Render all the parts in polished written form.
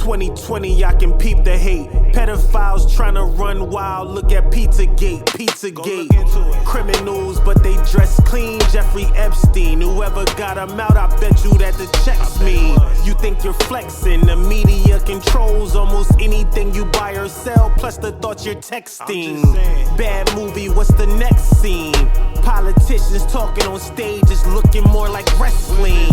2020, I can peep the hate. Pedophiles trying to run wild, look at Pizzagate, Pizzagate. Criminals, but they dress clean, Jeffrey Epstein. Whoever got him out, I bet you that the checks mean. You think you're flexing, the media controls almost anything you buy or sell, plus the thoughts you're texting. Bad movie, what's the next scene? Politicians talking on stage is looking more like wrestling.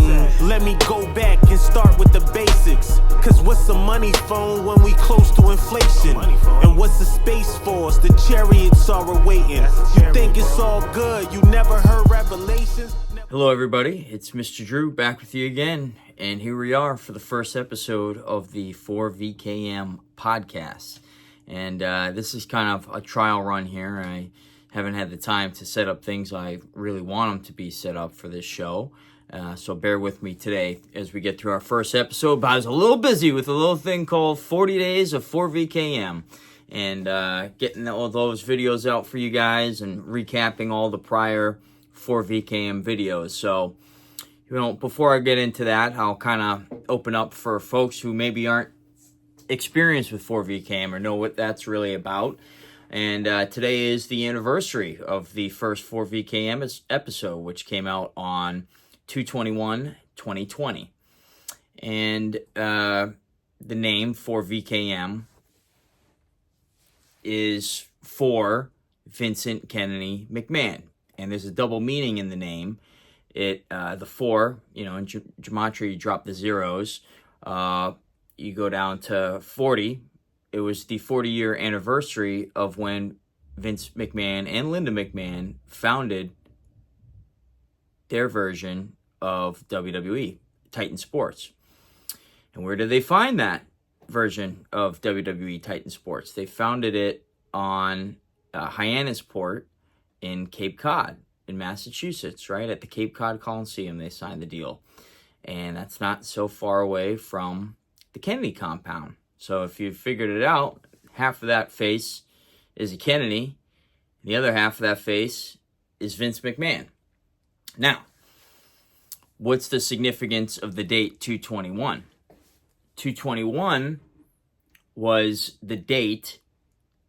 Let me go back and start with the basics. Cause what's a money phone when we close to inflation? And what's the Space Force? The chariots are awaiting. You think it's all good, you never heard Revelations? Hello everybody, it's Mr. Drew back with you again, and here we are for the first episode of the 4VKM podcast. And this is kind of a trial run here. I haven't had the time to set up things I really want them to be set up for this show. So bear with me today as we get through our first episode. But I was a little busy with a little thing called 40 Days of 4VKM. And getting all those videos out for you guys and recapping all the prior 4VKM videos. So, before I get into that, I'll kind of open up for folks who maybe aren't experienced with 4VKM or know what that's really about. And today is the anniversary of the first 4VKM episode, which came out on 2/21/2020. And the name 4VKM is for Vincent Kennedy McMahon. And there's a double meaning in the name. The 4, in gematria, you drop the zeros. You go down to 40. It was the 40-year anniversary of when Vince McMahon and Linda McMahon founded their version of WWE, Titan Sports. And where did they find that version of WWE Titan Sports? They founded it on Hyannisport in Cape Cod, in Massachusetts, right? At the Cape Cod Coliseum, they signed the deal. And that's not so far away from the Kennedy compound. So if you figured it out, half of that face is a Kennedy, and the other half of that face is Vince McMahon. Now, what's the significance of the date 2/21? 2/21 was the date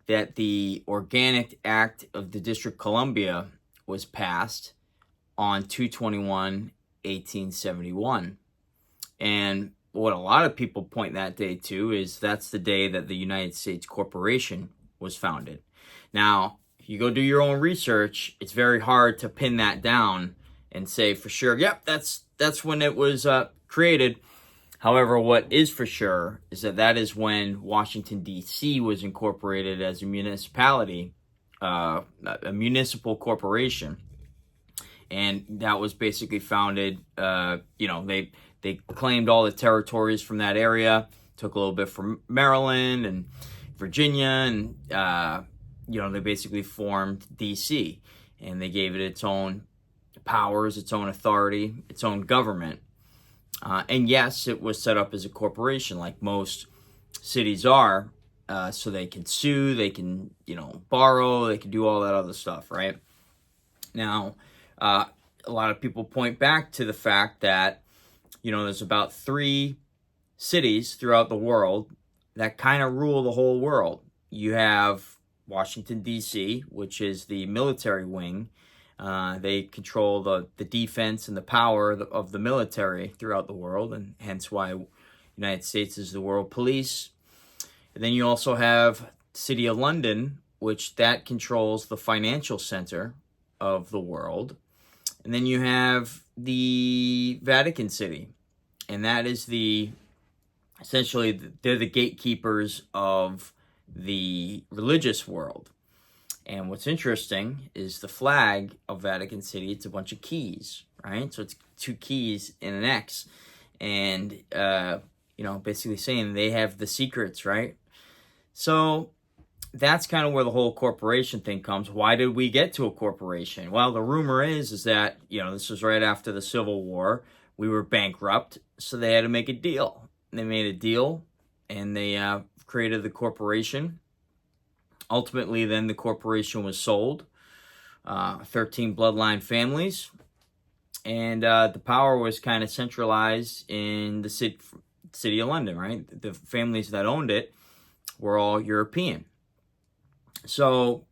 that the Organic Act of the District of Columbia was passed on 2/21/1871. And what a lot of people point that day to is that's the day that the United States Corporation was founded. Now, if you go do your own research, it's very hard to pin that down and say for sure, yep, that's when it was created. However, what is for sure is that is when Washington, D.C. was incorporated as a municipality, a municipal corporation. And that was basically founded, they claimed all the territories from that area, took a little bit from Maryland and Virginia, and, they basically formed D.C. And they gave it its own powers, its own authority, its own government. And yes, it was set up as a corporation like most cities are, so they can sue, they can, borrow, they can do all that other stuff, right? Now, a lot of people point back to the fact that, there's about 3 cities throughout the world that kind of rule the whole world. You have Washington, D.C., which is the military wing. They control the defense and the power of the military throughout the world, and hence why the United States is the world police. And then you also have the City of London, which that controls the financial center of the world. And then you have the Vatican City, and that is essentially they're the gatekeepers of the religious world. And what's interesting is the flag of Vatican City, it's a bunch of keys, right? So it's 2 keys in an X. And, basically saying they have the secrets, right? So that's kind of where the whole corporation thing comes. Why did we get to a corporation? Well, the rumor is that, this was right after the Civil War. We were bankrupt, so they had to make a deal. They made a deal, and they created the corporation. Ultimately, then the corporation was sold, 13 bloodline families, and the power was kind of centralized in the City of London, right? The families that owned it were all European. So,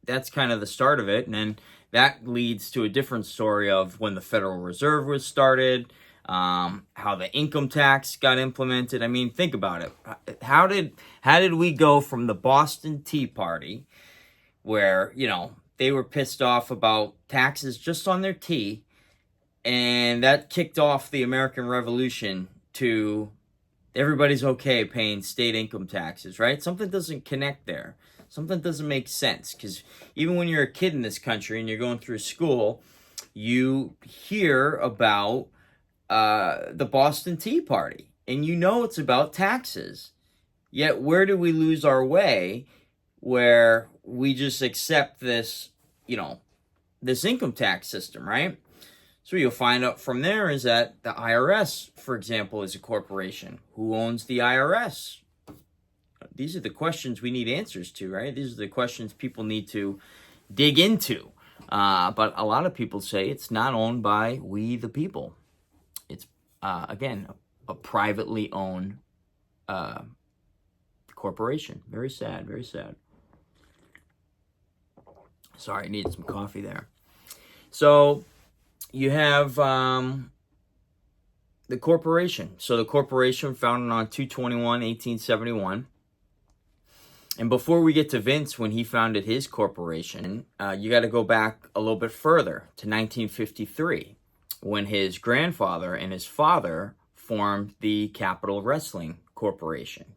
that's kind of the start of it. And then that leads to a different story of when the Federal Reserve was started, how the income tax got implemented. I mean, think about it. How did we go from the Boston Tea Party, where, they were pissed off about taxes just on their tea, and that kicked off the American Revolution, to everybody's okay paying state income taxes, right? Something doesn't connect there. Something doesn't make sense, because even when you're a kid in this country and you're going through school, you hear about the Boston Tea Party, and it's about taxes. Yet where do we lose our way, where we just accept this, this income tax system, right? So you'll find out from there is that the IRS, for example, is a corporation. Who owns the IRS? These are the questions we need answers to, right? These are the questions people need to dig into. But a lot of people say it's not owned by we the people. It's, again, a privately owned corporation. Very sad, very sad. Sorry, I needed some coffee there. So you have the corporation. So the corporation founded on 2/21/1871. And before we get to Vince, when he founded his corporation, you got to go back a little bit further to 1953, when his grandfather and his father formed the Capital Wrestling Corporation.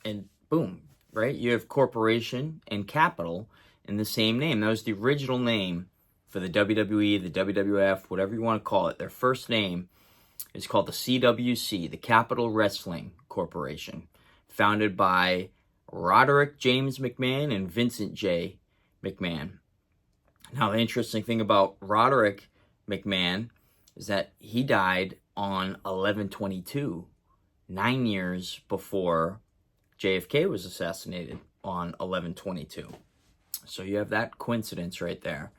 And boom, right? You have corporation and capital in the same name. That was the original name for the WWE, the WWF, whatever you want to call it. Their first name is called the CWC, the Capital Wrestling Corporation, founded by Roderick James McMahon and Vincent J. McMahon. Now, the interesting thing about Roderick McMahon is that he died on 11/22, 9 years before JFK was assassinated on 11/22. So you have that coincidence right there.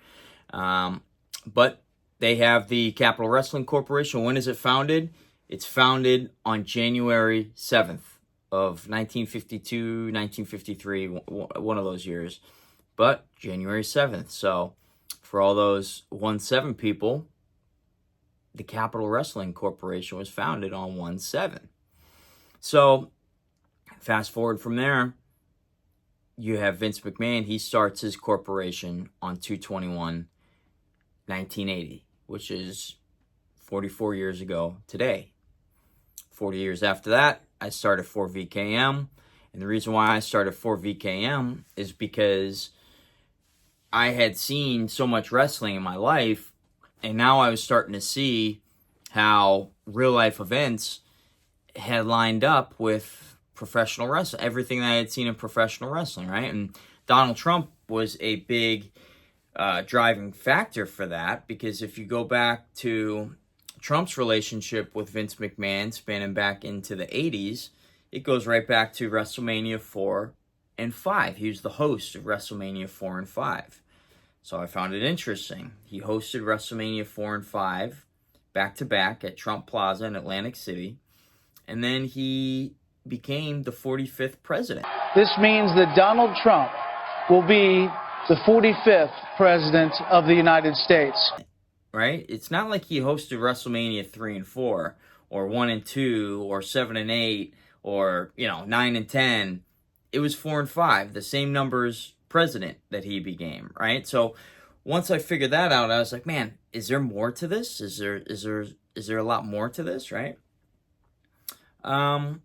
But they have the Capital Wrestling Corporation. When is it founded? It's founded on January 7th of 1952, 1953, one of those years. But January 7th. So for all those 1/7 people, the Capital Wrestling Corporation was founded on 1/7. So fast forward from there, you have Vince McMahon. He starts his corporation on 2/21/1980, which is 44 years ago today. 40 years after that, I started 4VKM. And the reason why I started 4VKM is because I had seen so much wrestling in my life, and now I was starting to see how real life events had lined up with professional wrestling, everything that I had seen in professional wrestling, right? And Donald Trump was a big driving factor for that, because if you go back to Trump's relationship with Vince McMahon, spanning back into the 80s, it goes right back to WrestleMania 4 and 5. He was the host of WrestleMania 4 and 5. So I found it interesting. He hosted WrestleMania 4 and 5 back-to-back at Trump Plaza in Atlantic City. And then he became the 45th president. This means that Donald Trump will be the 45th president of the United States. Right? It's not like he hosted WrestleMania 3 and 4, or 1 and 2, or 7 and 8, or, 9 and 10. It was 4 and 5, the same numbers president that he became, right? So once I figured that out, I was like, man, is there more to this? Is there a lot more to this, right? And,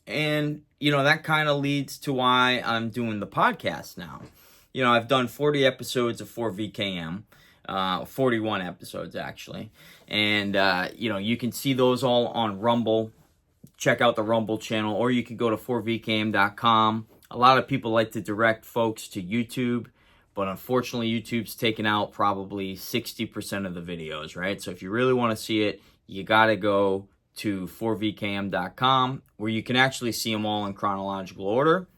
that kind of leads to why I'm doing the podcast now. I've done 40 episodes of 4VKM, 41 episodes, actually. And, you can see those all on Rumble. Check out the Rumble channel, or you can go to 4VKM.com. A lot of people like to direct folks to YouTube, but unfortunately, YouTube's taken out probably 60% of the videos, right? So if you really want to see it, you got to go to 4VKM.com, where you can actually see them all in chronological order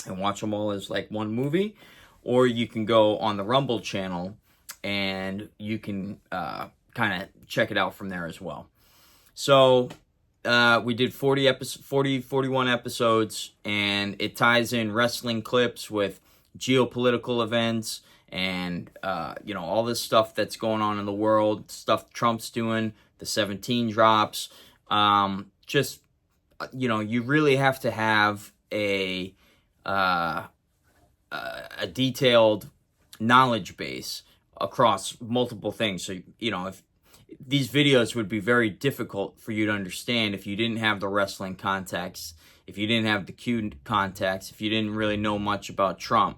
and watch them all as like one movie. Or you can go on the Rumble channel and you can kind of check it out from there as well. So we did 41 episodes, and it ties in wrestling clips with geopolitical events and, all this stuff that's going on in the world, stuff Trump's doing, the 17 drops. You really have to have a detailed knowledge base across multiple things. So, if these videos would be very difficult for you to understand if you didn't have the wrestling context, if you didn't have the Q context, if you didn't really know much about Trump,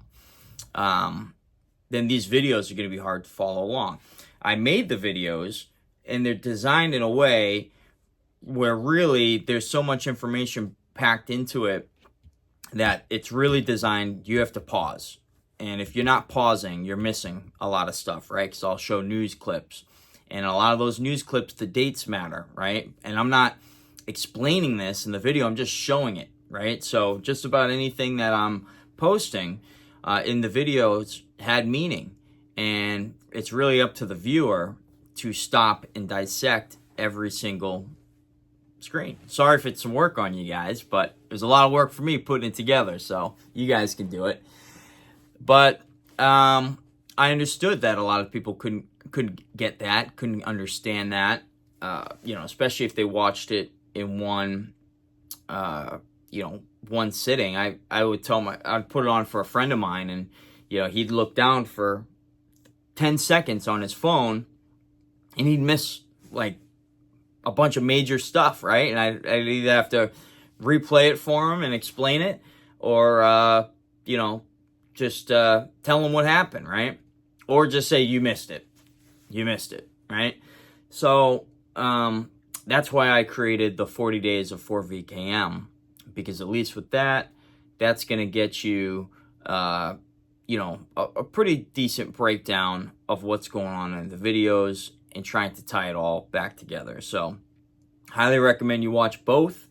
then these videos are going to be hard to follow along. I made the videos, and they're designed in a way where really there's so much information packed into it that it's really designed, you have to pause. And if you're not pausing, you're missing a lot of stuff, right? Because I'll show news clips. And a lot of those news clips, the dates matter, right? And I'm not explaining this in the video, I'm just showing it, right? So just about anything that I'm posting in the videos had meaning. And it's really up to the viewer to stop and dissect every single screen. Sorry if it's some work on you guys, but it was a lot of work for me putting it together, so you guys can do it. But I understood that a lot of people couldn't get that, couldn't understand that, especially if they watched it in one sitting. I would I'd put it on for a friend of mine, and he'd look down for 10 seconds on his phone, and he'd miss like a bunch of major stuff, right? And I'd either have to replay it for him and explain it, or just tell him what happened, right? Or just say, you missed it, right? So that's why I created the 40 days of 4VKM, because at least with that's going to get you, a pretty decent breakdown of what's going on in the videos and trying to tie it all back together. So highly recommend you watch both.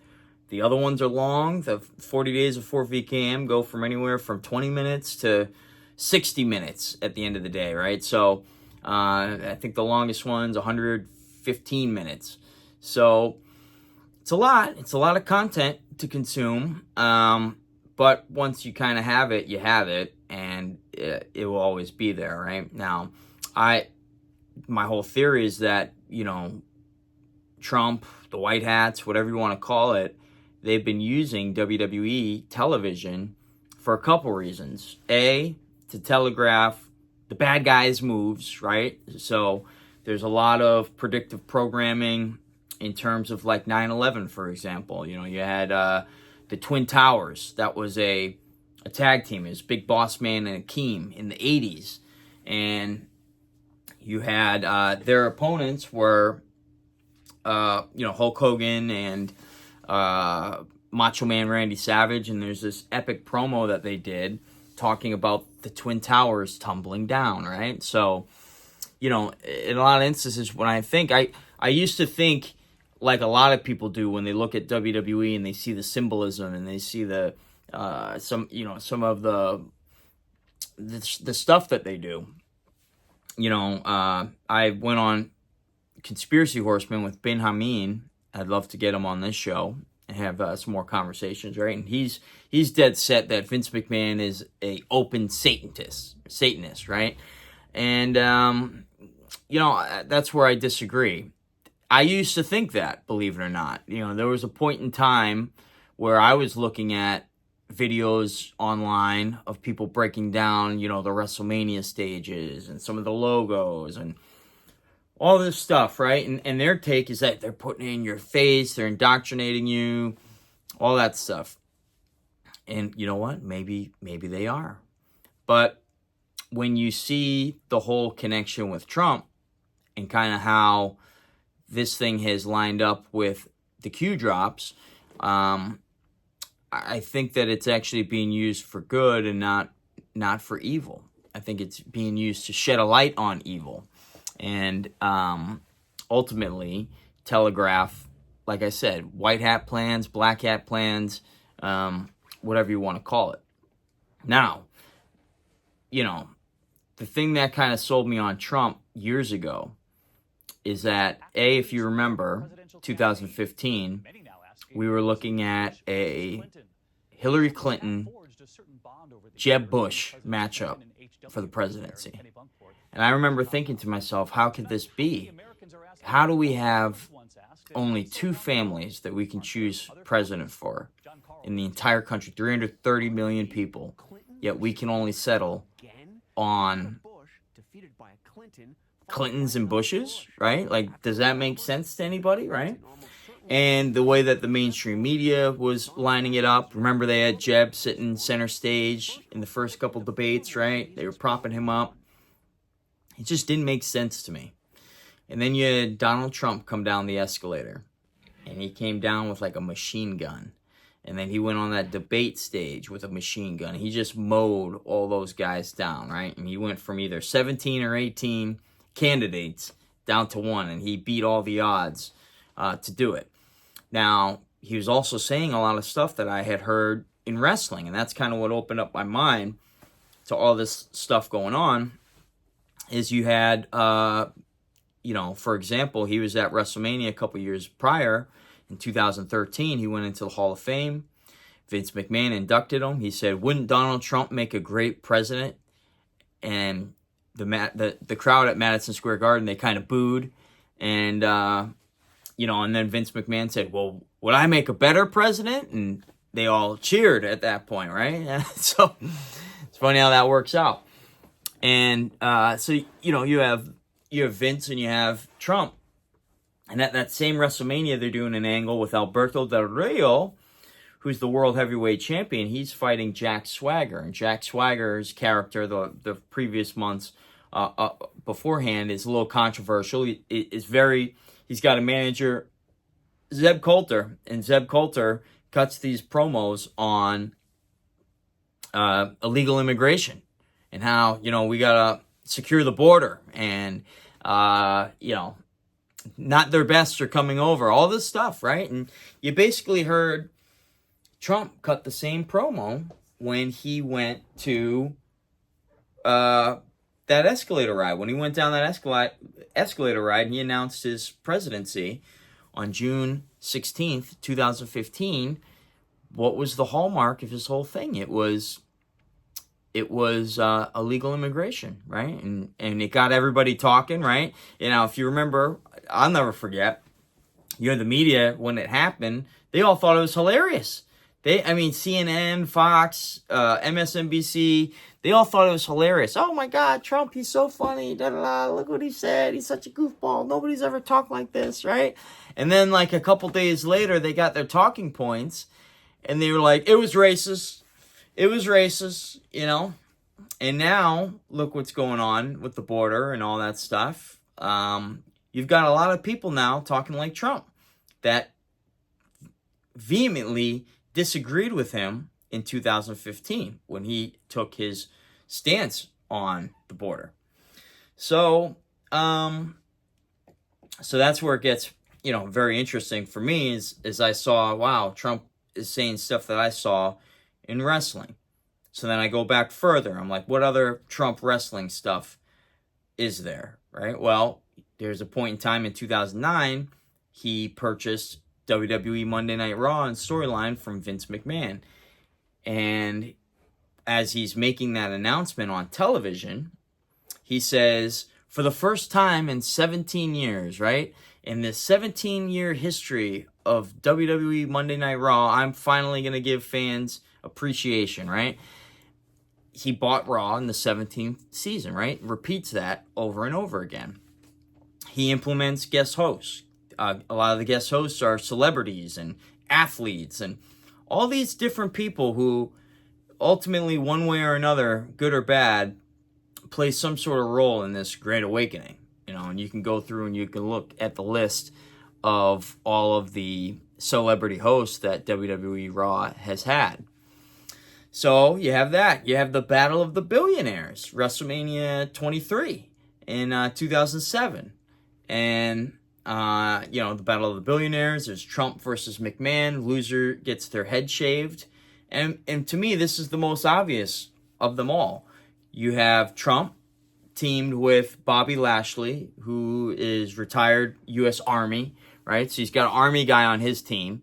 The other ones are long. The 40 days of 4VKM go from anywhere from 20 minutes to 60 minutes at the end of the day, right? So I think the longest one's 115 minutes. So it's a lot. It's a lot of content to consume. But once you kind of have it, you have it, and it will always be there, right? Now, my whole theory is that, Trump, the White Hats, whatever you want to call it, they've been using WWE television for a couple reasons. A, to telegraph the bad guys' moves, right? So there's a lot of predictive programming in terms of like 9/11, for example. You had the Twin Towers. That was a tag team. It was Big Boss Man and Akeem in the 80s. And you had their opponents were, Hulk Hogan and Macho Man Randy Savage. And there's this epic promo that they did talking about the Twin Towers tumbling down, right? So, in a lot of instances, when I used to think like a lot of people do when they look at WWE and they see the symbolism and they see the some of the stuff that they do. I went on Conspiracy Horseman with Ben Hameen. I'd love to get him on this show and have some more conversations, right? And he's dead set that Vince McMahon is a open Satanist, right? And that's where I disagree. I used to think that, believe it or not. There was a point in time where I was looking at videos online of people breaking down, the WrestleMania stages and some of the logos and all this stuff, right? And their take is that they're putting it in your face, they're indoctrinating you, all that stuff. And you know what? Maybe they are. But when you see the whole connection with Trump and kind of how this thing has lined up with the Q drops, I think that it's actually being used for good and not for evil. I think it's being used to shed a light on evil and ultimately telegraph, like I said, white hat plans, black hat plans, whatever you want to call it. Now, the thing that kind of sold me on Trump years ago is that, if you remember, 2015, we were looking at a Hillary Clinton, Jeb Bush matchup for the presidency. And I remember thinking to myself, how could this be? How do we have only two families that we can choose president for in the entire country, 330 million people, yet we can only settle on Clintons and Bushes, right? Like, does that make sense to anybody, right? And the way that the mainstream media was lining it up. Remember, they had Jeb sitting center stage in the first couple debates, right? They were propping him up. It just didn't make sense to me. And then you had Donald Trump come down the escalator. And he came down with like a machine gun. And then he went on that debate stage with a machine gun. He just mowed all those guys down, right? And he went from either 17 or 18 candidates down to one. And he beat all the odds to do it. Now, he was also saying a lot of stuff that I had heard in wrestling, and that's kind of what opened up my mind to all this stuff going on, is you had, for example, he was at WrestleMania a couple years prior. In 2013, he went into the Hall of Fame. Vince McMahon inducted him. He said, "Wouldn't Donald Trump make a great president?" And the crowd at Madison Square Garden, they kind of booed, and and then Vince McMahon said, "Well, would I make a better president?" And they all cheered at that point, right? So it's funny how that works out. And you have Vince and you have Trump. And at that same WrestleMania, they're doing an angle with Alberto Del Rio, who's the world heavyweight champion. He's fighting Jack Swagger. And Jack Swagger's character, the previous months beforehand, is a little controversial. He's got a manager, Zeb Coulter, and Zeb Coulter cuts these promos on illegal immigration and how, we got to secure the border and, not their best are coming over, all this stuff, right? And you basically heard Trump cut the same promo when he went to that escalator ride. When he went down that escalator ride and he announced his presidency on June 16th, 2015, what was the hallmark of his whole thing? It was illegal immigration, right? And it got everybody talking, right? If you remember, I'll never forget, the media, when it happened, they all thought it was hilarious. CNN, Fox, MSNBC, they all thought it was hilarious. Oh my God, Trump, he's so funny. Da, da, da, look what he said. He's such a goofball. Nobody's ever talked like this, right? And then like a couple days later, they got their talking points and they were like, it was racist. It was racist, And now, look what's going on with the border and all that stuff. You've got a lot of people now talking like Trump that vehemently disagreed with him in 2015 when he took his stance on the border. So that's where it gets, very interesting for me is I saw, wow, Trump is saying stuff that I saw in wrestling. So then I go back further. I'm like, what other Trump wrestling stuff is there, right? Well, there's a point in time in 2009, he purchased WWE Monday Night Raw and storyline from Vince McMahon. And as he's making that announcement on television, he says, for the first time in 17 years, right? In this 17-year history of WWE Monday Night Raw, I'm finally going to give fans appreciation, right? He bought Raw in the 17th season, right? Repeats that over and over again. He implements guest hosts. A lot of the guest hosts are celebrities and athletes and all these different people who ultimately, one way or another, good or bad, play some sort of role in this great awakening. And you can go through and you can look at the list of all of the celebrity hosts that WWE Raw has had. So you have that. You have the Battle of the Billionaires, WrestleMania 23 in 2007. And, the Battle of the Billionaires, there's Trump versus McMahon. Loser gets their head shaved. And to me, this is the most obvious of them all. You have Trump teamed with Bobby Lashley, who is retired U.S. Army, right? So he's got an Army guy on his team.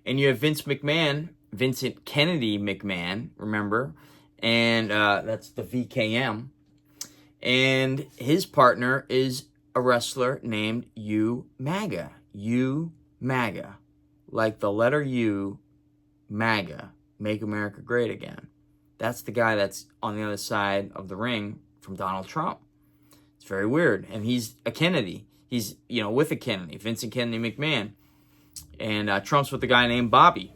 And you have Vince McMahon, Vincent Kennedy McMahon, remember? And that's the VKM. And his partner is a wrestler named U-MAGA. U-MAGA. Like the letter U, MAGA. Make America Great Again. That's the guy that's on the other side of the ring from Donald Trump. It's very weird. And he's a Kennedy. He's, with a Kennedy, Vincent Kennedy McMahon. And Trump's with a guy named Bobby,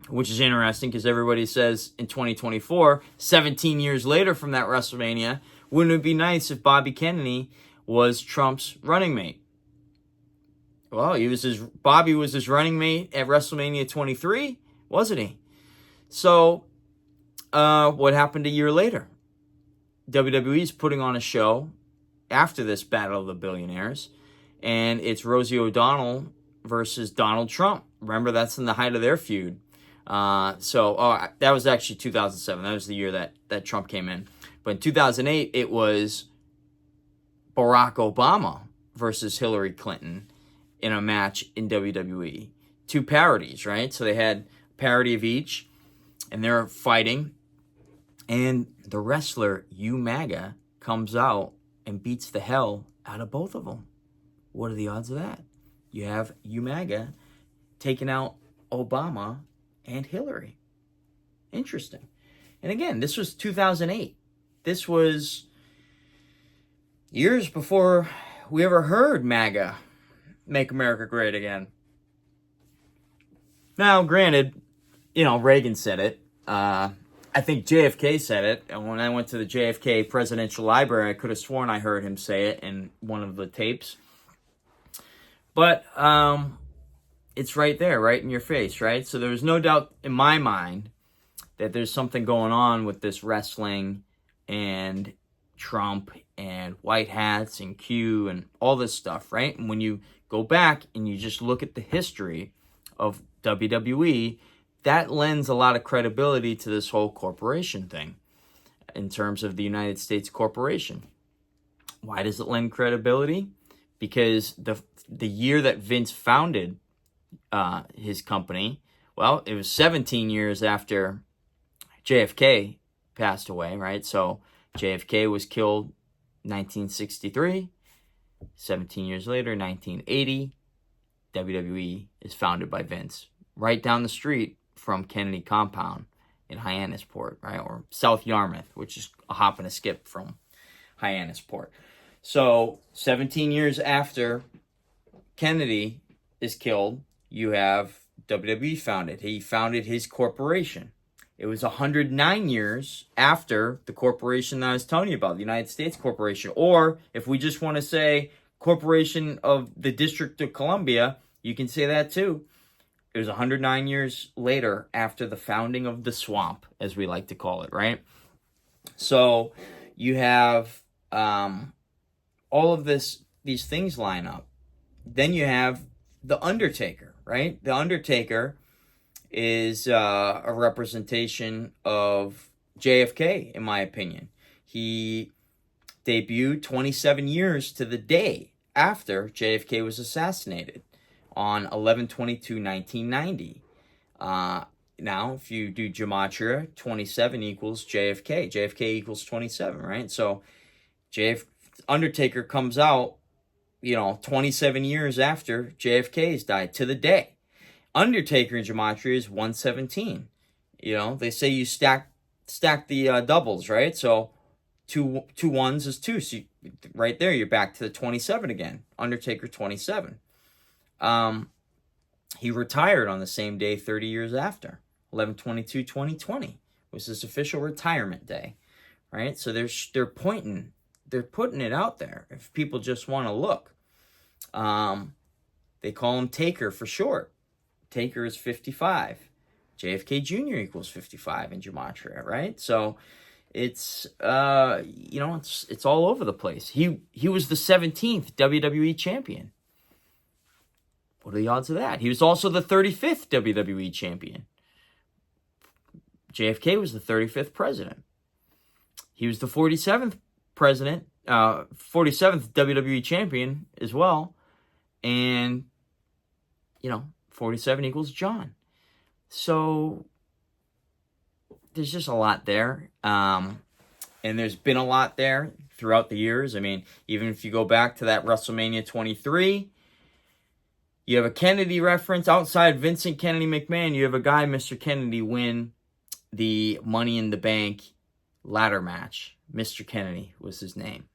which is interesting because everybody says in 2024, 17 years later from that WrestleMania, wouldn't it be nice if Bobby Kennedy was Trump's running mate? Well, Bobby was his running mate at WrestleMania 23, wasn't he? So, what happened a year later? WWE is putting on a show after this Battle of the Billionaires, and it's Rosie O'Donnell versus Donald Trump. Remember, that's in the height of their feud. That was actually 2007. That was the year that Trump came in. But in 2008, it was Barack Obama versus Hillary Clinton in a match in WWE. Two parodies, right? So they had a parody of each, and they're fighting. And the wrestler, U-MAGA, comes out and beats the hell out of both of them. What are the odds of that? You have U-MAGA taking out Obama and Hillary. Interesting. And again, this was 2008. This was years before we ever heard MAGA, Make America Great Again. Now, granted, Reagan said it. I think JFK said it. And when I went to the JFK Presidential Library, I could have sworn I heard him say it in one of the tapes. But it's right there, right in your face, right? So there was no doubt in my mind that there's something going on with this wrestling and Trump and white hats and Q and all this stuff, right? And when you go back and you just look at the history of WWE, that lends a lot of credibility to this whole corporation thing in terms of the United States corporation. Why does it lend credibility? Because the year that Vince founded his company, well, it was 17 years after JFK passed away, right? So JFK was killed 1963. 17 years later, 1980, WWE is founded by Vince. Right down the street from Kennedy Compound in Hyannisport, right? Or South Yarmouth, which is a hop and a skip from Hyannisport. So 17 years after Kennedy is killed, you have WWE founded. He founded his corporation. It was 109 years after the corporation that I was telling you about, the United States Corporation. Or if we just want to say Corporation of the District of Columbia, you can say that too. It was 109 years later after the founding of the swamp, as we like to call it, right? So you have all of these things line up. Then you have The Undertaker, right? The Undertaker is a representation of JFK, in my opinion. He debuted 27 years to the day after JFK was assassinated on 11/22/1990. Now, if you do gematria, 27 equals JFK. JFK equals 27, right? So Undertaker comes out, 27 years after JFK's died to the day. Undertaker in gematria is 117. They say you stack the doubles, right? So two ones is 2. So right there, you're back to the 27 again. Undertaker 27. He retired on the same day 30 years after. 11/22/2020 was his official retirement day, right? So they're putting it out there if people just want to look. They call him Taker for short. Taker is 55. JFK Jr. equals 55 in gematria, right? So it's it's all over the place. He was the 17th WWE champion. What are the odds of that? He was also the 35th WWE champion. JFK was the 35th president. He was the 47th president, 47th WWE champion as well. And, 47 equals John. So there's just a lot there. And there's been a lot there throughout the years. I mean, even if you go back to that WrestleMania 23, you have a Kennedy reference. Outside Vincent Kennedy McMahon, you have a guy, Mr. Kennedy, win the Money in the Bank ladder match. Mr. Kennedy was his name.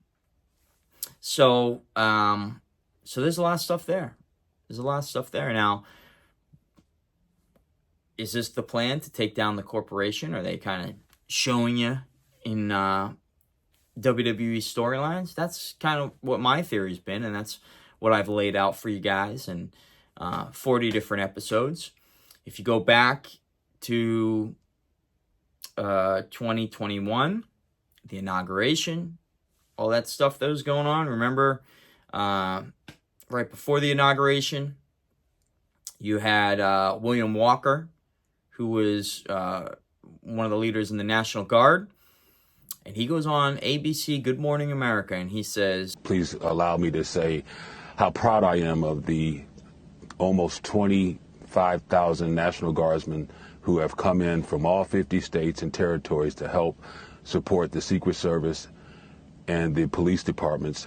So there's a lot of stuff there. There's a lot of stuff there. Now, is this the plan to take down the corporation? Are they kind of showing you in WWE storylines? That's kind of what my theory's been, and that's what I've laid out for you guys in 40 different episodes. If you go back to 2021, the inauguration, all that stuff that was going on. Remember, right before the inauguration, you had William Walker, who was one of the leaders in the National Guard. And he goes on ABC Good Morning America, and he says, "Please allow me to say how proud I am of the almost 25,000 National Guardsmen who have come in from all 50 states and territories to help support the Secret Service and the police departments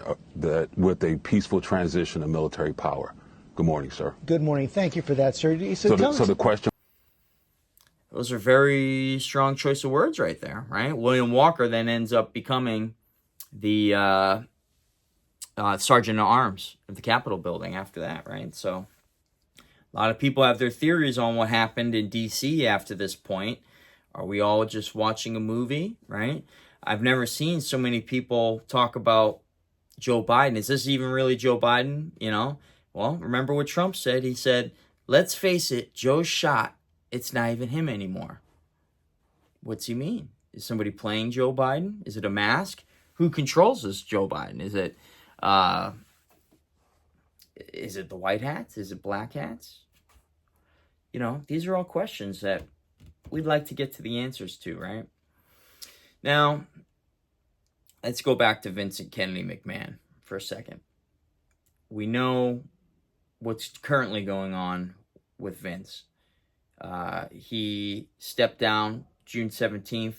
with a peaceful transition of military power." Good morning, sir. Good morning. Thank you for that, sir. So the question... Those are very strong choice of words right there, right? William Walker then ends up becoming the Sergeant at Arms of the Capitol building after that, right? So a lot of people have their theories on what happened in D.C. after this point. Are we all just watching a movie, right? I've never seen so many people talk about Joe Biden. Is this even really Joe Biden? You know? Well, remember what Trump said? He said, let's face it, Joe's shot. It's not even him anymore. What's he mean? Is somebody playing Joe Biden? Is it a mask? Who controls this Joe Biden? Is it the white hats? Is it black hats? You know, these are all questions that we'd like to get to the answers to, right? Now, let's go back to Vincent Kennedy McMahon for a second. We know what's currently going on with Vince. He stepped down June 17th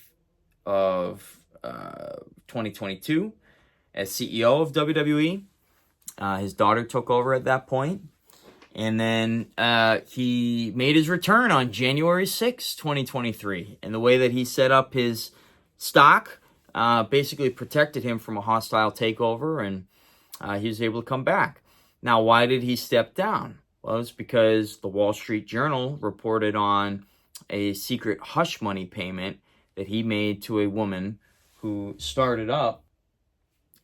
of 2022 as CEO of WWE. His daughter took over at that point. And then he made his return on January 6th, 2023. And the way that he set up his stock basically protected him from a hostile takeover, and he was able to come back. Now, why did he step down? Well, it's because the Wall Street Journal reported on a secret hush money payment that he made to a woman who started up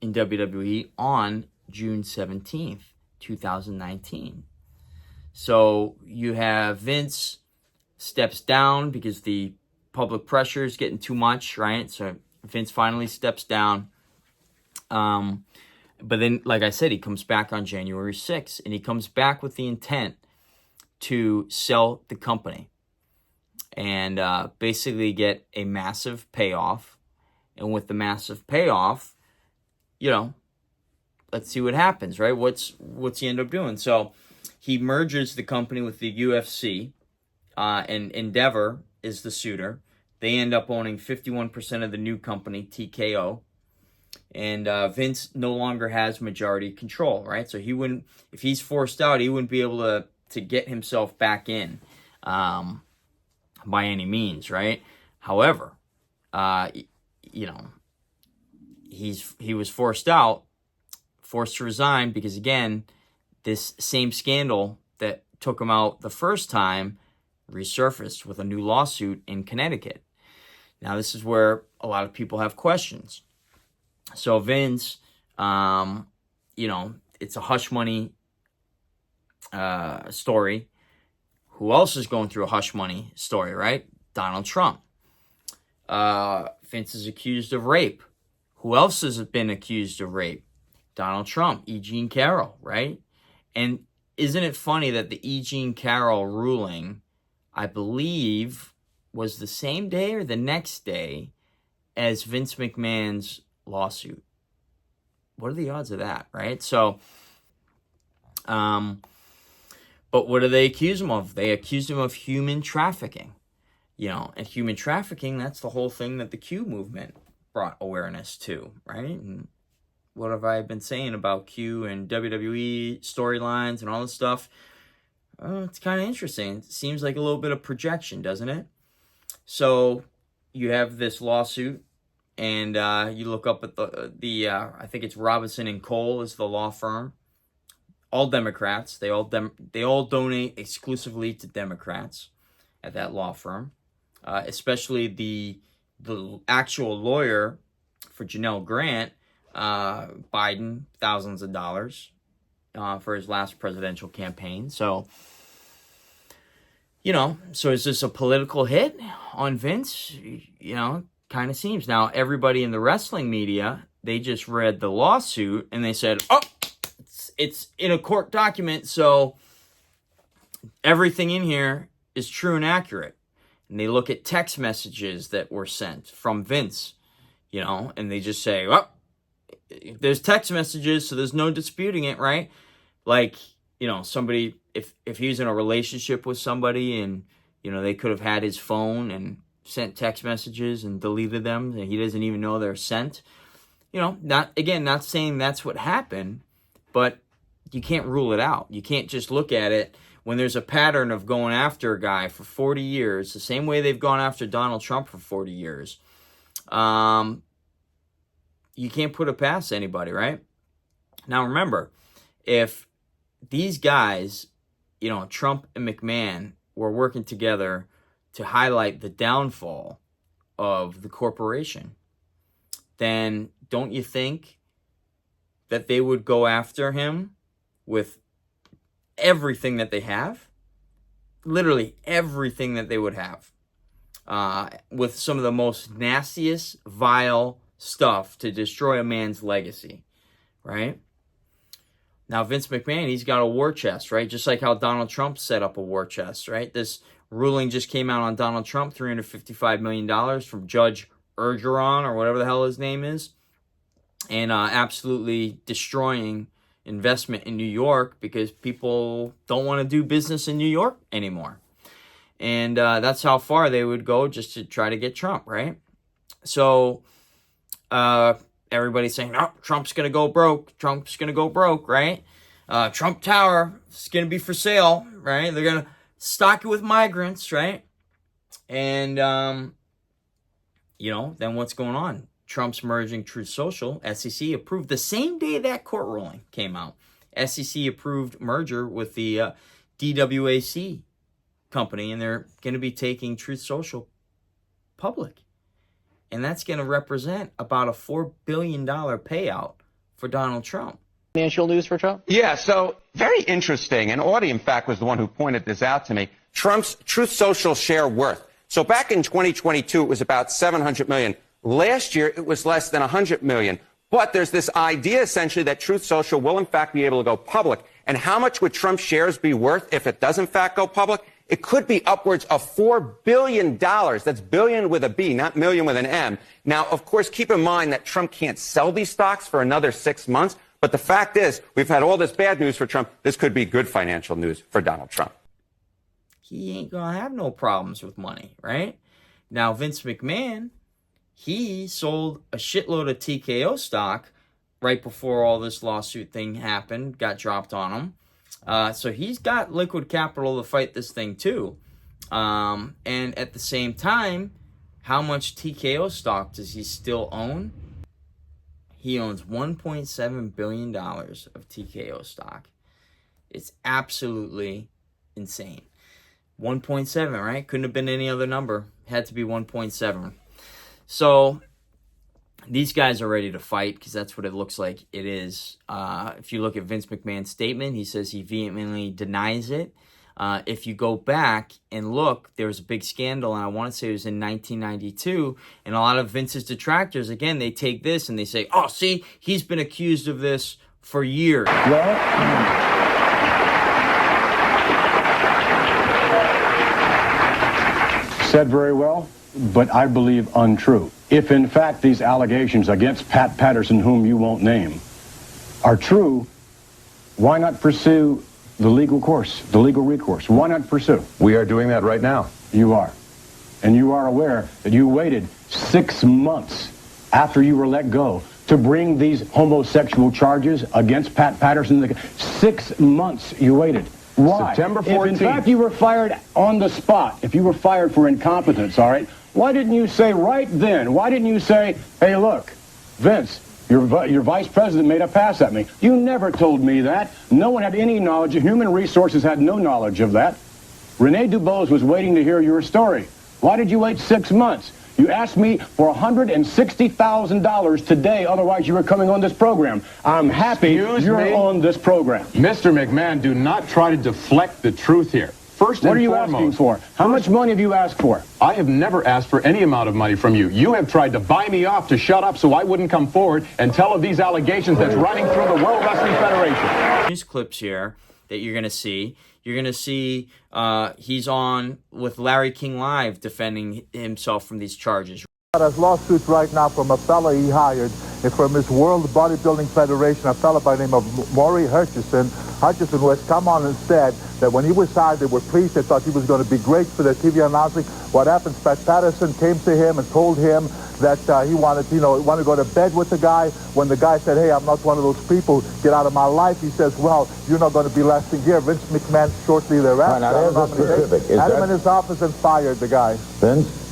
in WWE on June 17th, 2019. So you have Vince steps down because the public pressure is getting too much, right? So Vince finally steps down. But then, like I said, he comes back on January 6th, and he comes back with the intent to sell the company and basically get a massive payoff. And with the massive payoff, you know, let's see what happens, right? What's he end up doing? So he merges the company with the UFC, and Endeavor is the suitor. They end up owning 51% of the new company, TKO. And Vince no longer has majority control, right? So he wouldn't, if he's forced out, he wouldn't be able to get himself back in by any means, right? However, you know, he was forced out, forced to resign because, again, this same scandal that took him out the first time resurfaced with a new lawsuit in Connecticut. Now, this is where a lot of people have questions. So Vince, you know, it's a hush money story. Who else is going through a hush money story, right? Donald Trump. Vince is accused of rape. Who else has been accused of rape? Donald Trump, E. Jean Carroll, right? And isn't it funny that the E. Jean Carroll ruling, I believe, was the same day or the next day as Vince McMahon's lawsuit? What are the odds of that, right? So, but But what do they accuse him of? They accuse him of human trafficking. And human trafficking, that's the whole thing that the Q movement brought awareness to, right? And what have I been saying about Q and WWE storylines and all this stuff? It's kind of interesting. It seems like a little bit of projection, doesn't it? So you have this lawsuit, and you look up at the I think it's Robinson and Cole is the law firm. All Democrats. They all donate exclusively to Democrats at that law firm. Especially the actual lawyer for Janelle Grant, Biden, thousands of dollars for his last presidential campaign. So, so is this a political hit on Vince? Kind of seems. Now, everybody in the wrestling media, they just read the lawsuit and they said, oh, it's in a court document, so everything in here is true and accurate. And they look at text messages that were sent from Vince, and they just say, well, there's text messages, so there's no disputing it, right? Like, somebody, if he's in a relationship with somebody and, they could have had his phone and sent text messages and deleted them, and he doesn't even know they're sent. Not saying that's what happened, but you can't rule it out. You can't just look at it. When there's a pattern of going after a guy for 40 years, the same way they've gone after Donald Trump for 40 years, you can't put it past anybody, right? Now, remember, if these guys, Trump and McMahon, were working together to highlight the downfall of the corporation, then don't you think that they would go after him with everything that they have? Literally everything that they would have. With some of the most nastiest, vile stuff to destroy a man's legacy, right? Now, Vince McMahon, he's got a war chest, right? Just like how Donald Trump set up a war chest, right? This ruling just came out on Donald Trump, $355 million from Judge Ergeron, or whatever the hell his name is, and absolutely destroying investment in New York because people don't want to do business in New York anymore. And that's how far they would go just to try to get Trump, right? So everybody's saying, oh, Trump's going to go broke. Trump's going to go broke, right? Trump Tower is going to be for sale, right? They're going to stock it with migrants, right? And, then what's going on? Trump's merging Truth Social. SEC approved the same day that court ruling came out. SEC approved merger with the DWAC company, and they're going to be taking Truth Social public. And that's going to represent about a $4 billion payout for Donald Trump. Financial news for Trump? Yeah, so very interesting. And Audie, in fact, was the one who pointed this out to me. Trump's Truth Social share worth. So back in 2022, it was about $700 million. Last year, it was less than $100 million. But there's this idea, essentially, that Truth Social will, in fact, be able to go public. And how much would Trump's shares be worth if it does, in fact, go public? It could be upwards of $4 billion. That's billion with a B, not million with an M. Now, of course, keep in mind that Trump can't sell these stocks for another 6 months. But the fact is, we've had all this bad news for Trump. This could be good financial news for Donald Trump. He ain't going to have no problems with money, right? Now, Vince McMahon, he sold a shitload of TKO stock right before all this lawsuit thing happened, got dropped on him. So he's got liquid capital to fight this thing too. And at the same time, how much TKO stock does he still own? He owns $1.7 billion of TKO stock. It's absolutely insane. 1.7, right? Couldn't have been any other number. Had to be 1.7. So these guys are ready to fight because that's what it looks like it is. If you look at Vince McMahon's statement, he says he vehemently denies it. If you go back and look, there was a big scandal, and I want to say it was in 1992, and a lot of Vince's detractors, again, they take this and they say, oh, see, he's been accused of this for years. Said very well, but I believe untrue. If in fact these allegations against Pat Patterson, whom you won't name, are true, why not pursue the legal course, the legal recourse. Why not pursue? We are doing that right now. You are. And you are aware that you waited 6 months after you were let go to bring these homosexual charges against Pat Patterson. 6 months you waited. Why? September 14th. If in fact you were fired on the spot, if you were fired for incompetence, all right, why didn't you say right then, why didn't you say, hey, look, Vince, your vice president made a pass at me. You never told me that. No one had any knowledge. Human Resources had no knowledge of that. Rene Dubose was waiting to hear your story. Why did you wait 6 months? You asked me for $160,000 today, otherwise you were coming on this program. I'm happy you're on this program. Mr. McMahon, do not try to deflect the truth here. First and What are you foremost, asking for? How much money have you asked for? I have never asked for any amount of money from you. You have tried to buy me off to shut up so I wouldn't come forward and tell of these allegations that's running through the World Wrestling Federation. These clips here that you're going to see, he's on with Larry King Live defending himself from these charges. There's lawsuits right now from a fellow he hired from his World Bodybuilding Federation, a fellow by the name of Maury Hutchison, who has come on and said that when he was hired, they were pleased. They thought he was going to be great for the TV announcing. What happened? Pat Patterson came to him and told him that he wanted to go to bed with the guy. When the guy said, hey, I'm not one of those people, get out of my life, he says, well, you're not going to be lasting here. Vince McMahon shortly thereafter had him in his office and fired the guy. Vince?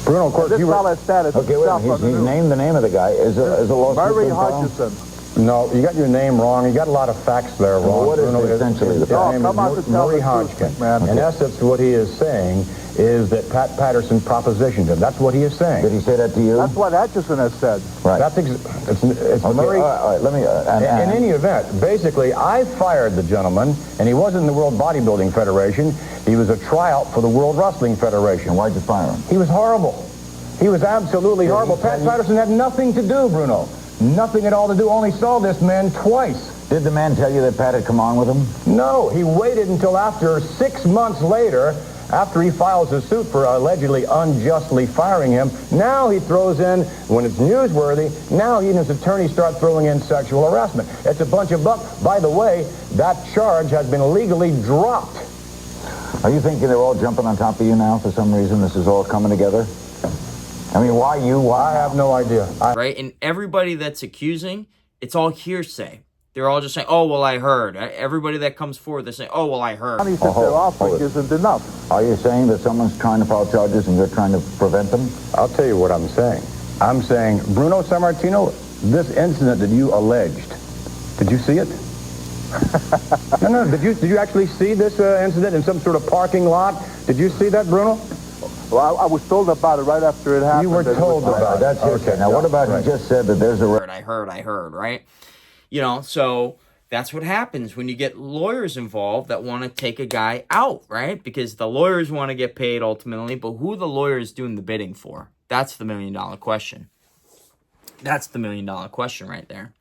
Bruno, of course, this fellow said it. Okay, wait, he's named the name of the guy. Is a lawsuit Murray been filed? Hutchison. No, you got your name wrong. You got a lot of facts there wrong. What is essentially the name is Murray Hodgkin. In essence, what he is saying is that Pat Patterson propositioned him. That's what he is saying. Did he say that to you? That's what Hutchison has said. Right. That's it's okay, Murray. All right, let me... in any event, basically, I fired the gentleman, and he wasn't in the World Bodybuilding Federation. He was a tryout for the World Wrestling Federation. Why'd you fire him? He was horrible. He was absolutely horrible. Pat Patterson had nothing to do, Bruno. Nothing at all to do. Only saw this man twice. Did the man tell you that Pat had come on with him? No, he waited until after 6 months later, after he files a suit for allegedly unjustly firing him. Now he throws in, when it's newsworthy, now he and his attorney start throwing in sexual harassment. It's a bunch of buck. By the way, that charge has been legally dropped. Are you thinking they're all jumping on top of you now for some reason? This is all coming together? I mean, why you? Why? I have no idea. Right? And everybody that's accusing, it's all hearsay. They're all just saying, oh, well, I heard. Everybody that comes forward, they're saying, oh, well, I heard. Money that they're offering isn't enough. Are you saying that someone's trying to file charges and you're trying to prevent them? I'll tell you what I'm saying. I'm saying, Bruno Sammartino, this incident that you alleged, did you see it? No. Did you actually see this incident in some sort of parking lot? Did you see that, Bruno? Well, I was told about it right after it happened. You were told about it. That's okay. Now, what about he just said that there's a... I heard, right? So that's what happens when you get lawyers involved that want to take a guy out, right? Because the lawyers want to get paid ultimately, but who are the lawyers doing the bidding for? That's the $1 million question. That's the $1 million question right there.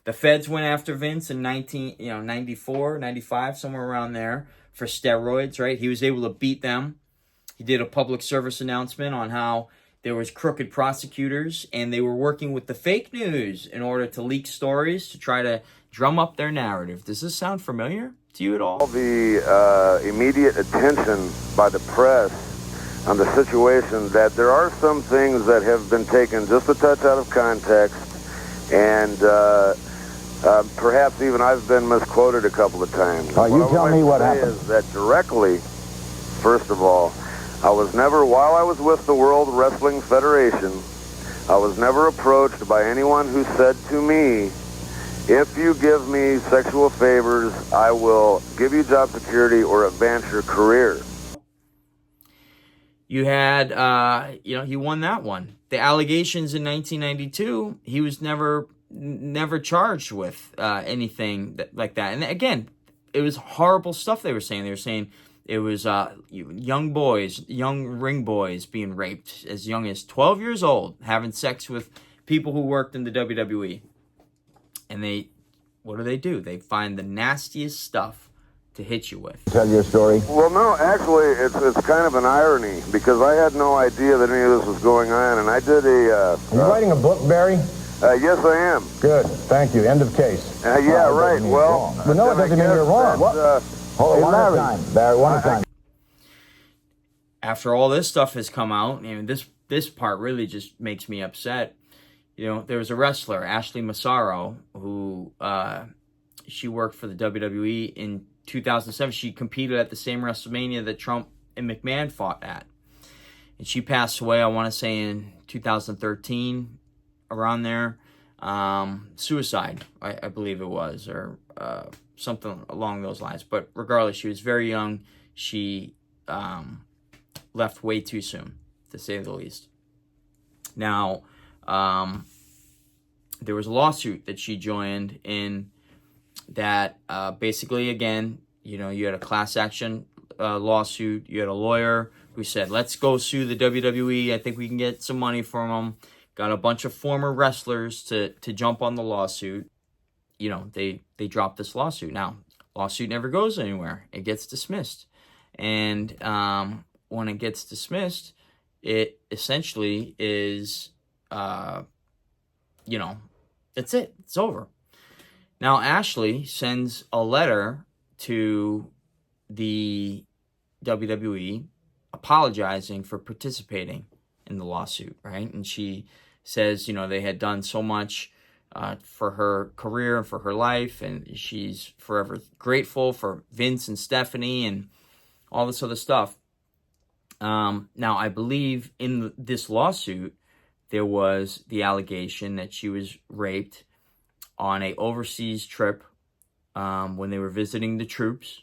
The feds went after Vince in 94, 95, somewhere around there for steroids, right? He was able to beat them. He did a public service announcement on how there was crooked prosecutors and they were working with the fake news in order to leak stories to try to drum up their narrative. Does this sound familiar to you at all? The immediate attention by the press on the situation that there are some things that have been taken just a touch out of context, and perhaps even I've been misquoted a couple of times. You tell me what happened. Is that directly, first of all, I was never, while I was with the World Wrestling Federation, I was never approached by anyone who said to me, if you give me sexual favors, I will give you job security or advance your career. You had, he won that one. The allegations in 1992, he was never charged with anything like that. And again, it was horrible stuff they were saying. They were saying it was young ring boys being raped as young as 12 years old, having sex with people who worked in the WWE. And what do? They find the nastiest stuff to hit you with. Tell your story. Well, no, actually, it's kind of an irony, because I had no idea that any of this was going on, and I did Are you writing a book, Barry? Yes, I am. Good. Thank you. End of case. Yeah, right. Well, But no, it doesn't mean you're wrong. Hold on, one at a time, Barry, one at a time. After all this stuff has come out, this part really just makes me upset. There was a wrestler, Ashley Massaro, who she worked for the WWE in 2007. She competed at the same WrestleMania that Trump and McMahon fought at. And she passed away, I want to say, in 2013, around there. Suicide, I believe it was, or something along those lines. But regardless, she was very young. She left way too soon, to say the least. Now, there was a lawsuit that she joined in that basically, again, you had a class action lawsuit. You had a lawyer who said, let's go sue the WWE. I think we can get some money from them. Got a bunch of former wrestlers to jump on the lawsuit. They dropped this lawsuit. Now, lawsuit never goes anywhere. It gets dismissed. And when it gets dismissed, it essentially is, that's it. It's over. Now, Ashley sends a letter to the WWE apologizing for participating in the lawsuit, right? And she says, they had done so much for her career and for her life, and she's forever grateful for Vince and Stephanie and all this other stuff. Now, I believe in this lawsuit, there was the allegation that she was raped on a overseas trip when they were visiting the troops.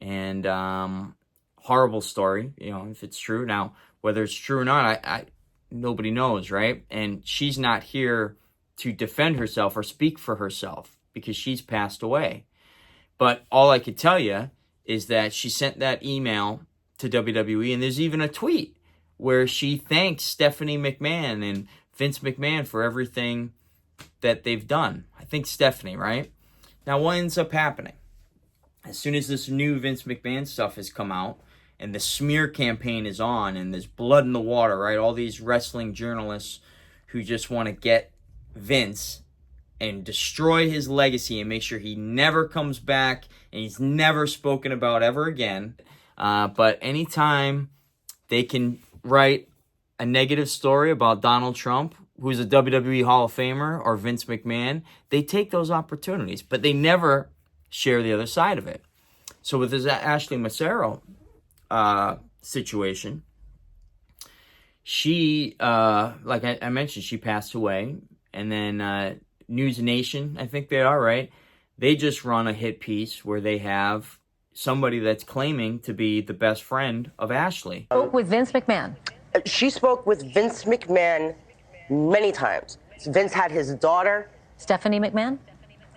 And horrible story, if it's true. Now, whether it's true or not, I nobody knows, right? And she's not here to defend herself or speak for herself because she's passed away. But all I could tell you is that she sent that email to WWE, and there's even a tweet where she thanks Stephanie McMahon and Vince McMahon for everything that they've done. I think Stephanie, right? Now, what ends up happening? As soon as this new Vince McMahon stuff has come out, and the smear campaign is on, and there's blood in the water, right? All these wrestling journalists who just want to get Vince and destroy his legacy and make sure he never comes back and he's never spoken about ever again. But anytime they can write a negative story about Donald Trump, who's a WWE Hall of Famer, or Vince McMahon, they take those opportunities, but they never share the other side of it. So with this Ashley Massaro situation, she, like I mentioned, she passed away. And then News Nation, I think they are, right? They just run a hit piece where they have somebody that's claiming to be the best friend of Ashley. Spoke with Vince McMahon. She spoke with Vince McMahon many times. Vince had his daughter, Stephanie McMahon,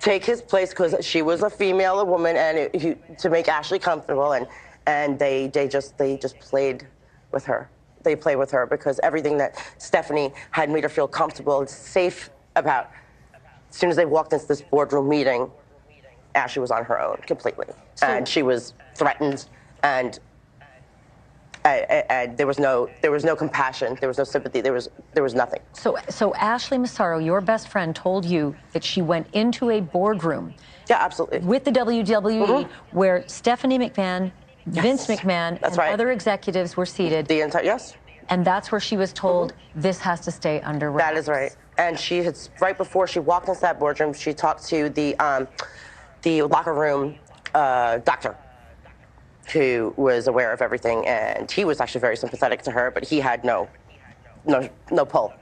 take his place because she was a female, a woman, and to make Ashley comfortable, and they just played with her. They played with her because everything that Stephanie had made her feel comfortable and safe about. As soon as they walked into this boardroom meeting, Ashley was on her own completely, and she was threatened, and there was no compassion, there was no sympathy, there was nothing. So Ashley Massaro, your best friend, told you that she went into a boardroom. Yeah, absolutely. With the WWE, where Stephanie McMahon, Vince McMahon, and other executives were seated. The entire, yes. And that's where she was told, this has to stay under wraps. That is right. And she had, right before she walked into that boardroom, she talked to the locker room doctor, who was aware of everything, and he was actually very sympathetic to her, but he had no pull.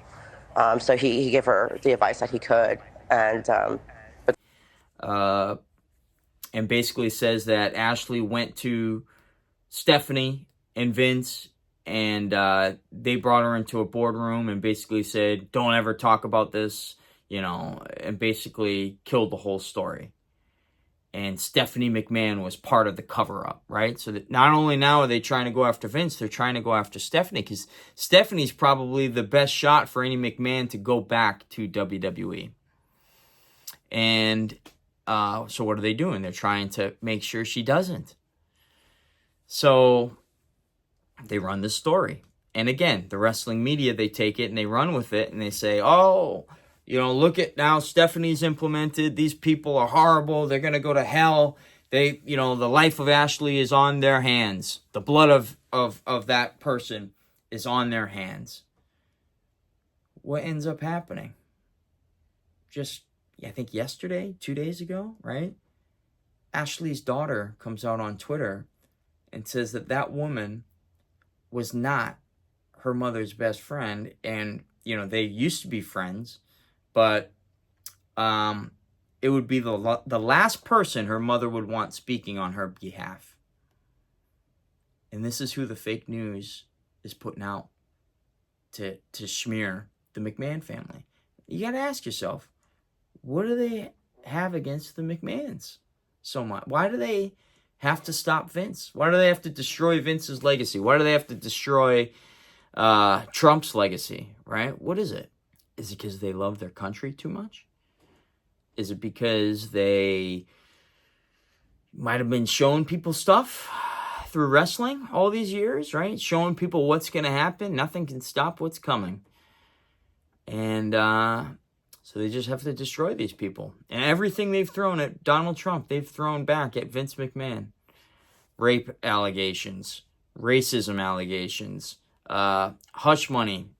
So he gave her the advice that he could, and basically says that Ashley went to Stephanie and Vince, and they brought her into a boardroom and basically said, don't ever talk about this, and basically killed the whole story. And Stephanie McMahon was part of the cover-up, right? So that not only now are they trying to go after Vince, they're trying to go after Stephanie, because Stephanie's probably the best shot for any McMahon to go back to WWE. And so what are they doing? They're trying to make sure she doesn't. So they run this story. And again, the wrestling media, they take it and they run with it and they say, oh, look at now Stephanie's implemented. These people are horrible. They're going to go to hell. The life of Ashley is on their hands. The blood of that person is on their hands. What ends up happening? Just, I think yesterday, 2 days ago, right? Ashley's daughter comes out on Twitter and says that woman was not her mother's best friend. And, they used to be friends. But it would be the last person her mother would want speaking on her behalf. And this is who the fake news is putting out to smear the McMahon family. You got to ask yourself, what do they have against the McMahons so much? Why do they have to stop Vince? Why do they have to destroy Vince's legacy? Why do they have to destroy Trump's legacy, right? What is it? Is it because they love their country too much? Is it because they might have been showing people stuff through wrestling all these years, right? Showing people what's going to happen. Nothing can stop what's coming. And so they just have to destroy these people. And everything they've thrown at Donald Trump, they've thrown back at Vince McMahon. Rape allegations, racism allegations, hush money,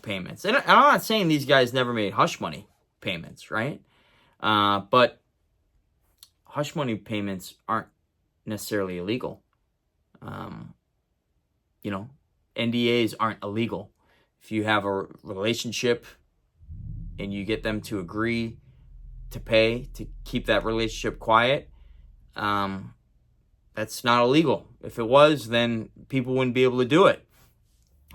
payments. And I'm not saying these guys never made hush money payments, right? But hush money payments aren't necessarily illegal. NDAs aren't illegal. If you have a relationship and you get them to agree to pay to keep that relationship quiet, that's not illegal. If it was, then people wouldn't be able to do it.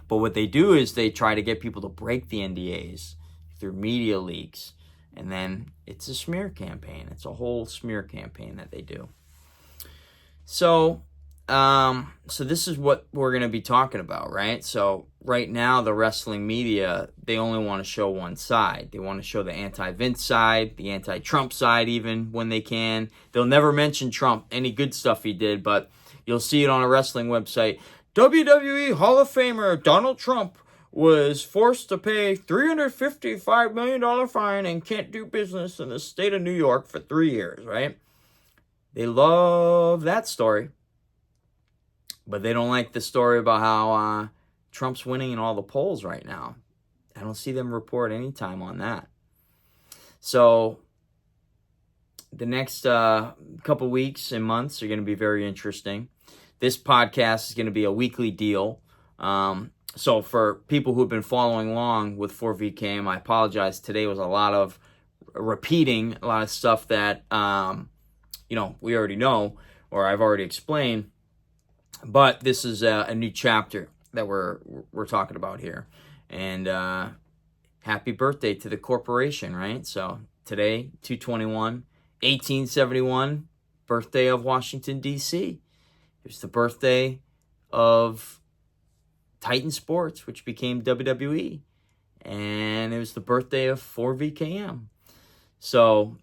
But what they do is they try to get people to break the NDAs through media leaks. And then it's a smear campaign. It's a whole smear campaign that they do. So this is what we're going to be talking about, right? So right now, the wrestling media, they only want to show one side. They want to show the anti-Vince side, the anti-Trump side even when they can. They'll never mention Trump, any good stuff he did, but you'll see it on a wrestling website. WWE Hall of Famer Donald Trump was forced to pay $355 million fine and can't do business in the state of New York for 3 years, right? They love that story. But they don't like the story about how Trump's winning in all the polls right now. I don't see them report any time on that. So the next couple weeks and months are going to be very interesting. This podcast is going to be a weekly deal. So for people who have been following along with 4VKM, I apologize. Today was a lot of repeating, a lot of stuff that, we already know or I've already explained. But this is a new chapter that we're talking about here. And happy birthday to the corporation, right? So today, 2/21, 1871, birthday of Washington, D.C. It was the birthday of Titan Sports, which became WWE. And it was the birthday of 4VKM. So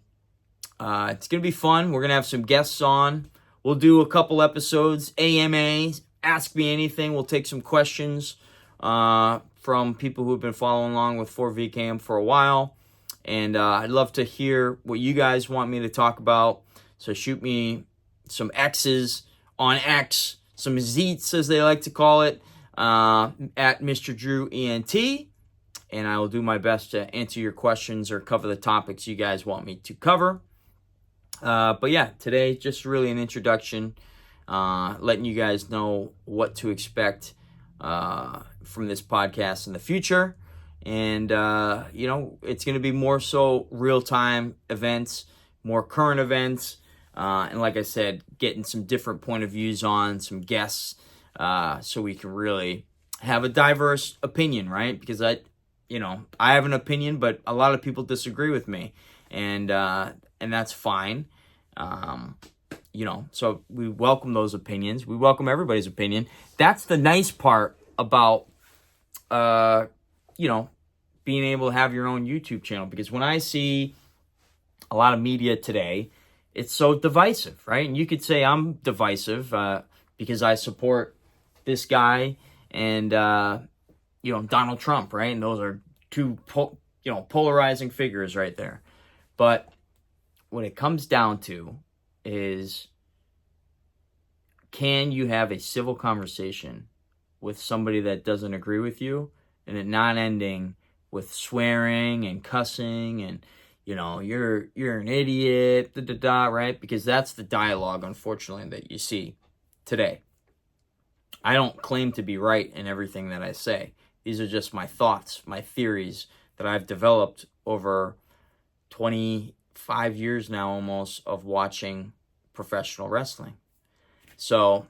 it's going to be fun. We're going to have some guests on. We'll do a couple episodes, AMAs, Ask Me Anything. We'll take some questions from people who have been following along with 4VKM for a while. And I'd love to hear what you guys want me to talk about. So shoot me some X's on X, some Zeets as they like to call it, at Mr. Drew ENT. And I will do my best to answer your questions or cover the topics you guys want me to cover. But yeah, today just really an introduction, letting you guys know what to expect from this podcast in the future. And, it's going to be more so real-time events, more current events. And like I said, getting some different point of views on, some guests, so we can really have a diverse opinion, right? Because I have an opinion, but a lot of people disagree with me. And that's fine. So we welcome those opinions. We welcome everybody's opinion. That's the nice part about, being able to have your own YouTube channel. Because when I see a lot of media today, it's so divisive, right? And you could say I'm divisive because I support this guy and, Donald Trump, right? And those are two polarizing figures right there. But what it comes down to is, can you have a civil conversation with somebody that doesn't agree with you, and it not ending with swearing and cussing and, you're an idiot, right? Because that's the dialogue, unfortunately, that you see today. I don't claim to be right in everything that I say. These are just my thoughts, my theories that I've developed over 25 years now almost of watching professional wrestling. So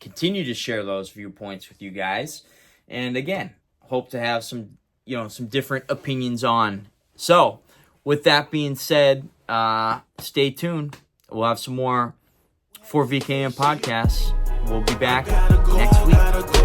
continue to share those viewpoints with you guys. And again, hope to have some different opinions on. So with that being said, stay tuned. We'll have some more 4VKM podcasts. We'll be back next week.